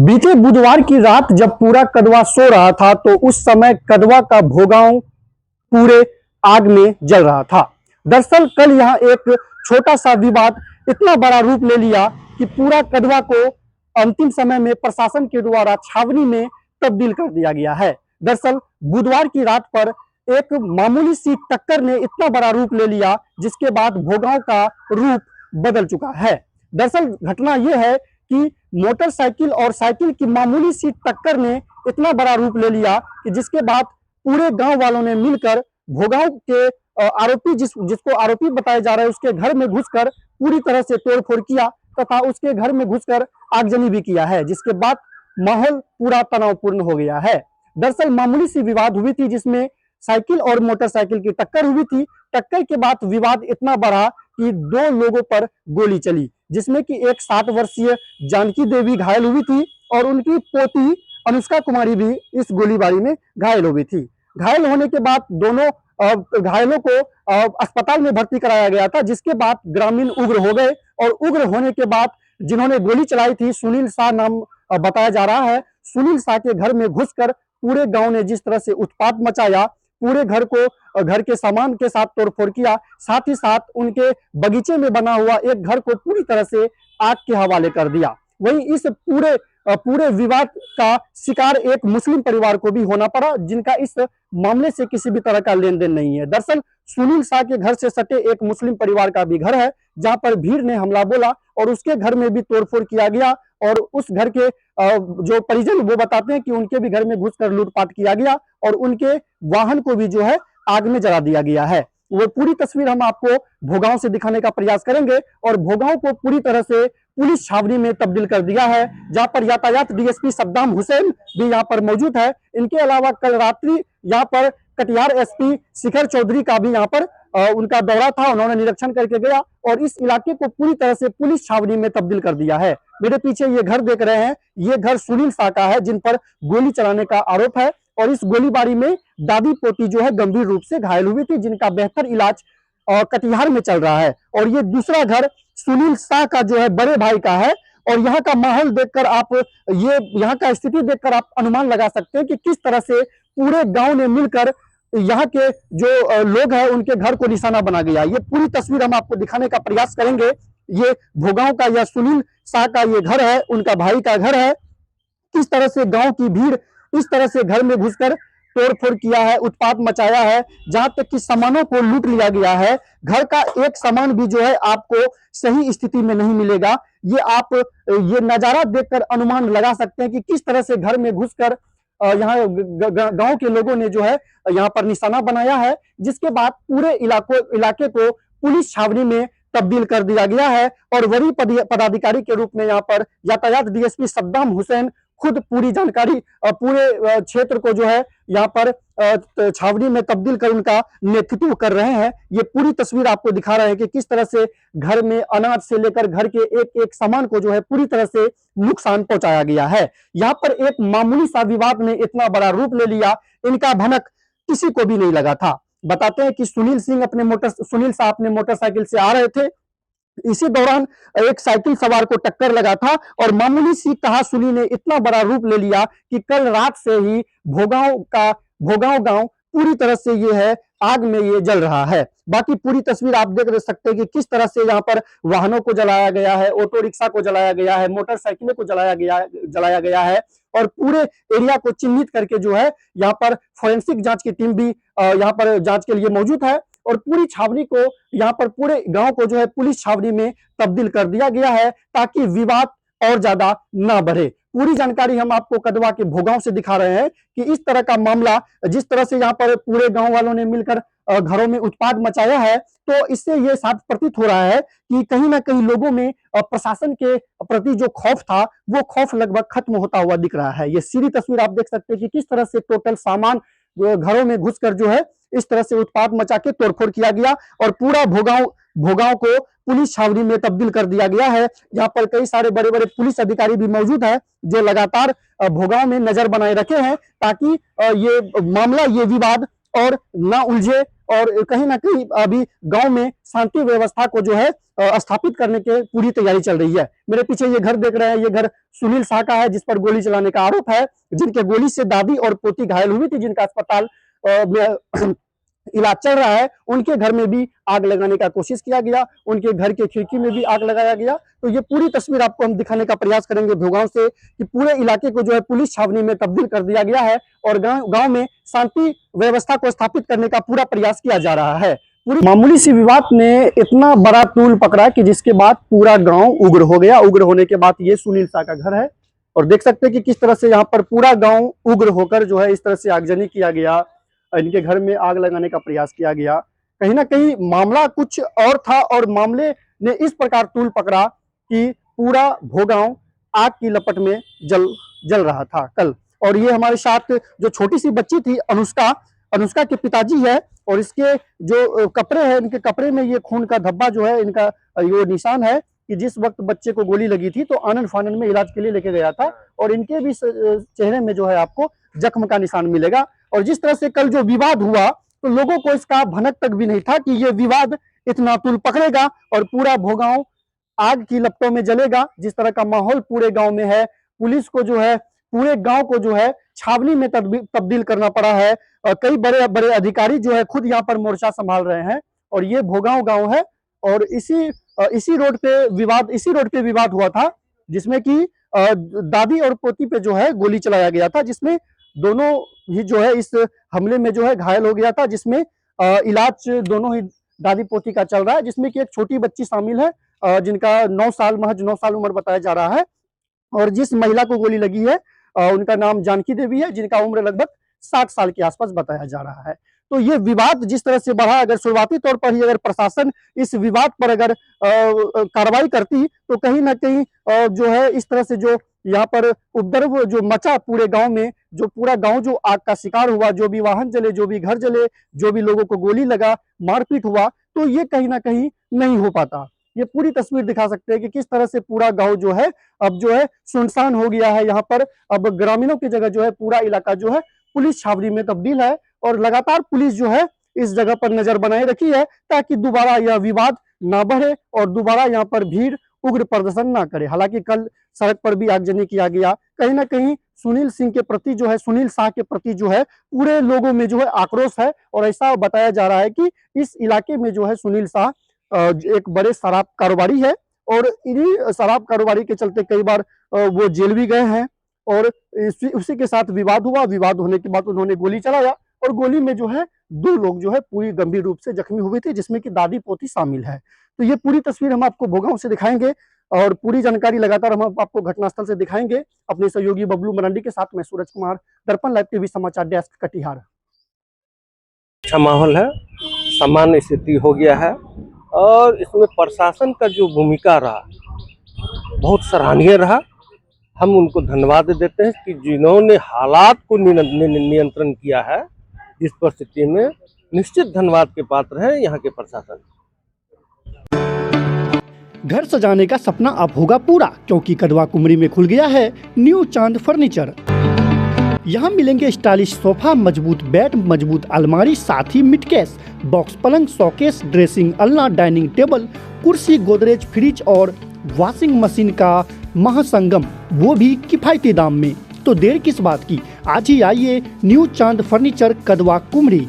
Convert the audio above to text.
बीते बुधवार की रात जब पूरा कदवा सो रहा था तो उस समय कदवा का भोगांव पूरे आग में जल रहा था। दरअसल कल यहाँ एक छोटा सा विवाद इतना बड़ा रूप ले लिया कि पूरा कदवा को अंतिम समय में प्रशासन के द्वारा छावनी में तब्दील कर दिया गया है। दरअसल बुधवार की रात पर एक मामूली सी टक्कर ने इतना बड़ा रूप ले लिया जिसके बाद भोगांव का रूप बदल चुका है। दरअसल घटना यह है कि मोटरसाइकिल और साइकिल की मामूली सी टक्कर ने इतना बड़ा रूप ले लिया कि जिसके बाद पूरे गांव वालों ने मिलकर भोगांव के आरोपी जिसको आरोपी बताया जा रहा है उसके घर में घुसकर पूरी तरह से तोड़फोड़ किया तथा उसके घर में घुसकर आगजनी भी किया है, जिसके बाद माहौल पूरा तनावपूर्ण हो गया है। दरअसल मामूली सी विवाद हुई थी जिसमें साइकिल और मोटरसाइकिल की टक्कर हुई थी। टक्कर के बाद विवाद इतना बढ़ा कि दो लोगों पर गोली चली, जिसमें कि एक 60 वर्षीय जानकी देवी घायल हुई थी और उनकी पोती अनुष्का कुमारी भी इस गोलीबारी में घायल हो गई थी। घायल होने के बाद दोनों घायलों को अस्पताल में भर्ती कराया गया था, जिसके बाद ग्रामीण उग्र हो गए और उग्र होने के बाद जिन्होंने गोली चलाई थी सुनील शाह नाम बताया जा रहा है। सुनील शाह के घर में घुसकर पूरे गांव ने जिस तरह से उत्पात मचाया, पूरे घर को घर के सामान के साथ तोड़फोड़ किया, साथ ही साथ उनके बगीचे में बना हुआ एक घर को पूरी तरह से आग के हवाले कर दिया। वहीं इस पूरे विवाद का शिकार एक मुस्लिम परिवार को भी होना पड़ा, जिनका इस मामले से किसी भी तरह का लेन देन नहीं है। दरअसल सुनील शाह के घर से सटे एक मुस्लिम परिवार का भी घर है, जहां पर भीड़ ने हमला बोला और उसके घर में भी तोड़फोड़ किया गया और उस घर के जो परिजन वो बताते हैं कि उनके भी घर में घुसकर लूटपाट किया गया और उनके वाहन को भी जो है आग में जला दिया गया है। वो पूरी तस्वीर हम आपको भोगांव से दिखाने का प्रयास करेंगे और भोगांव को पूरी तरह से पुलिस छावनी में तब्दील कर दिया है, जहां पर यातायात डीएसपी सद्दाम हुसैन भी यहां पर मौजूद है। इनके अलावा कल रात्रि यहां पर कटिहार एसपी शिखर चौधरी का भी यहां पर उनका दौरा था, उन्होंने निरीक्षण करके गया और इस इलाके को पूरी तरह से पुलिस छावनी में तब्दील कर दिया है। मेरे पीछे ये घर देख रहे हैं, ये घर सुनील शाह का है जिन पर गोली चलाने का आरोप है और इस गोलीबारी में दादी पोती जो है गंभीर रूप से घायल हुई थी, जिनका बेहतर इलाज कटिहार में चल रहा है। और ये दूसरा घर सुनील शाह का जो है बड़े भाई का है और यहाँ का माहौल देखकर आप यहाँ का स्थिति देखकर आप अनुमान लगा सकते हैं कि किस तरह से पूरे गांव ने मिलकर यहाँ के जो लोग हैं उनके घर को निशाना बना गया। ये पूरी तस्वीर हम आपको दिखाने का प्रयास करेंगे। ये भोगांव का यह सुनील शाह का ये घर है, उनका भाई का घर है। किस तरह से गांव की भीड़ इस तरह से घर में घुसकर तोड़फोड़ किया है, उत्पात मचाया है, जहां तक कि सामानों को लूट लिया गया है। घर का एक सामान भी जो है आपको सही स्थिति में नहीं मिलेगा। ये आप ये नजारा देखकर अनुमान लगा सकते हैं कि किस तरह से घर में घुसकर यहाँ गांव के लोगों ने जो है यहाँ पर निशाना बनाया है, जिसके बाद पूरे इलाके को पुलिस छावनी में तब्दील कर दिया गया है। और वरीय पदाधिकारी के रूप में यहाँ पर यातायात डीएसपी सद्दाम हुसैन खुद पूरी जानकारी पूरे क्षेत्र को जो है यहाँ पर छावनी में तब्दील कर उनका नेतृत्व कर रहे हैं। ये पूरी तस्वीर आपको दिखा रहे हैं कि किस तरह से घर में अनाज से लेकर घर के एक एक सामान को जो है पूरी तरह से नुकसान पहुंचाया गया है। यहाँ पर एक मामूली सा विवाद ने इतना बड़ा रूप ले लिया, इनका भनक किसी को भी नहीं लगा था। बताते हैं कि सुनील शाह अपने मोटरसाइकिल से आ रहे थे, इसी दौरान एक साइकिल सवार को टक्कर लगा था और मामूली सी कहासुनी ने इतना बड़ा रूप ले लिया कि कल रात से ही भोगांव गांव पूरी तरह से ये है आग में ये जल रहा है। बाकी पूरी तस्वीर आप देख सकते हैं कि किस तरह से यहाँ पर वाहनों को जलाया गया है, ऑटो रिक्शा को जलाया गया है, मोटरसाइकिलों को जलाया गया है और पूरे एरिया को चिन्हित करके जो है यहाँ पर फोरेंसिक जांच की टीम भी यहाँ पर जांच के लिए मौजूद है और पूरी छावनी को यहाँ पर पूरे गांव को जो है पुलिस छावनी में तब्दील कर दिया गया है ताकि विवाद और ज्यादा ना बढ़े। पूरी जानकारी हम आपको कदवा के भोगांव से दिखा रहे हैं कि इस तरह का मामला जिस तरह से यहाँ पर पूरे गांव वालों ने मिलकर घरों में उत्पात मचाया है, तो इससे ये साफ प्रतीत हो रहा है कि कहीं ना कहीं लोगों में प्रशासन के प्रति जो खौफ था वो खौफ लगभग खत्म होता हुआ दिख रहा है। ये सीधी तस्वीर आप देख सकते हैं कि किस तरह से टोटल सामान घरों में घुसकर जो है इस तरह से उत्पात मचा के तोड़फोड़ किया गया और पूरा भोगांव को पुलिस छावनी में तब्दील कर दिया गया है। यहाँ पर कई सारे बड़े बड़े पुलिस अधिकारी भी मौजूद है जो लगातार भोगांव में नजर बनाए रखे हैं ताकि ये मामला ये विवाद और ना उलझे और कहीं ना कहीं अभी गांव में शांति व्यवस्था को जो है स्थापित करने के पूरी तैयारी चल रही है। मेरे पीछे ये घर देख रहे हैं, ये घर सुनील शाह का है, जिस पर गोली चलाने का आरोप है, जिनके गोली से दादी और पोती घायल हुई थी, जिनका अस्पताल में इलाज चल रहा है। उनके घर में भी आग लगाने का कोशिश किया गया, उनके घर के खिड़की में भी आग लगाया गया। तो ये पूरी तस्वीर आपको हम दिखाने का प्रयास करेंगे भोगांव से, कि पूरे इलाके को जो है पुलिस छावनी में तब्दील कर दिया गया है और गांव में शांति व्यवस्था को स्थापित करने का पूरा प्रयास किया जा रहा है। पूरी मामूली सी विवाद ने इतना बड़ा तूल पकड़ा कि जिसके बाद पूरा गांव उग्र हो गया। उग्र होने के बाद ये सुनील शाह का घर है और देख सकते हैं कि किस तरह से यहाँ पर पूरा गांव उग्र होकर जो है इस तरह से आगजनी किया गया, इनके घर में आग लगाने का प्रयास किया गया। कहीं ना कहीं मामला कुछ और था और मामले ने इस प्रकार तूल पकड़ा कि पूरा भोगांव आग की लपट में जल रहा था कल। और ये हमारे साथ जो छोटी सी बच्ची थी अनुष्का के पिताजी है और इसके जो कपड़े हैं, इनके कपड़े में ये खून का धब्बा जो है, इनका ये निशान है कि जिस वक्त बच्चे को गोली लगी थी तो आनंद फानंद में इलाज के लिए लेके गया था और इनके भी चेहरे में जो है आपको जख्म का निशान मिलेगा। और जिस तरह से कल जो विवाद हुआ तो लोगों को इसका भनक तक भी नहीं था कि ये विवाद इतना तूल पकड़ेगा और पूरा भोगांव आग की लपटों में जलेगा। जिस तरह का माहौल पूरे गांव में है, पुलिस को जो है पूरे गांव को जो है छावनी में तब्दील करना पड़ा है। कई बड़े बड़े अधिकारी जो है खुद यहाँ पर मोर्चा संभाल रहे हैं और ये भोगांव गांव है और इसी रोड पे विवाद हुआ था, जिसमें कि दादी और पोती पे जो है गोली चलाया गया था, जिसमें दोनों ही जो है इस हमले में जो है घायल हो गया था, जिसमें इलाज दोनों ही दादी पोती का चल रहा है, जिसमें कि एक छोटी बच्ची शामिल है जिनका महज 9 साल उम्र बताया जा रहा है। और जिस महिला को गोली लगी है उनका नाम जानकी देवी है, जिनका उम्र लगभग 60 साल के आसपास बताया जा रहा है। तो ये विवाद जिस तरह से बढ़ा, अगर शुरुआती तौर पर ही अगर प्रशासन इस विवाद पर अगर कार्रवाई करती तो कहीं ना कहीं जो है इस तरह से जो यहाँ पर उपद्रव जो मचा पूरे गांव में, जो पूरा गांव जो आग का शिकार हुआ, जो भी वाहन जले, जो भी घर जले, जो भी लोगों को गोली लगा, मारपीट हुआ, तो ये कहीं ना कहीं नहीं हो पाता। ये पूरी तस्वीर दिखा सकते हैं कि किस तरह से पूरा गांव जो है अब जो है सुनसान हो गया है। यहाँ पर अब ग्रामीणों की जगह जो है पूरा इलाका जो है पुलिस छावनी में तब्दील है और लगातार पुलिस जो है इस जगह पर नजर बनाए रखी है ताकि दोबारा यह विवाद ना बढ़े और दोबारा यहाँ पर भीड़ उग्र प्रदर्शन ना करे। हालांकि कल सड़क पर भी आगजनी किया गया, कहीं ना कहीं सुनील सिंह के प्रति जो है, सुनील शाह के प्रति जो है पूरे लोगों में जो है आक्रोश है और ऐसा बताया जा रहा है कि इस इलाके में जो है सुनील शाह एक बड़े शराब कारोबारी है और इन्हीं शराब कारोबारी के चलते कई बार वो जेल भी गए हैं और उसी के साथ विवाद हुआ। विवाद होने के बाद उन्होंने गोली चलाया और गोली में जो है 2 लोग जो है पूरी गंभीर रूप से जख्मी हुए थे, जिसमें कि दादी पोती शामिल है। तो ये पूरी तस्वीर हम आपको भोगांव से दिखाएंगे और पूरी जानकारी लगातार हम आपको घटनास्थल से दिखाएंगे। अपने सहयोगी बबलू मरांडी के साथ मैं सूरज कुमार, दर्पण लाइव टीवी समाचार डेस्क, कटिहार। अच्छा माहौल है, सामान्य स्थिति हो गया है और इसमें प्रशासन का जो भूमिका रहा बहुत सराहनीय रहा। हम उनको धन्यवाद देते हैं कि जिन्होंने हालात को नियंत्रण किया है। इस परिस्थिति में निश्चित धन्यवाद के पात्र हैं यहाँ के प्रशासन। घर सजाने का सपना अब होगा पूरा, क्योंकि कदवा कुमरी में खुल गया है न्यू चांद फर्नीचर। यहाँ मिलेंगे स्टाइलिश सोफा, मजबूत बेड, मजबूत अलमारी, साथ ही मिटकेस, बॉक्स पलंग, शोकेस, ड्रेसिंग अलना, डाइनिंग टेबल, कुर्सी, गोदरेज, फ्रिज और वॉशिंग मशीन का महासंगम, वो भी किफायती दाम में। तो देर किस बात की, आज ही आइए न्यू चांद फर्नीचर, कदवा कुमरी।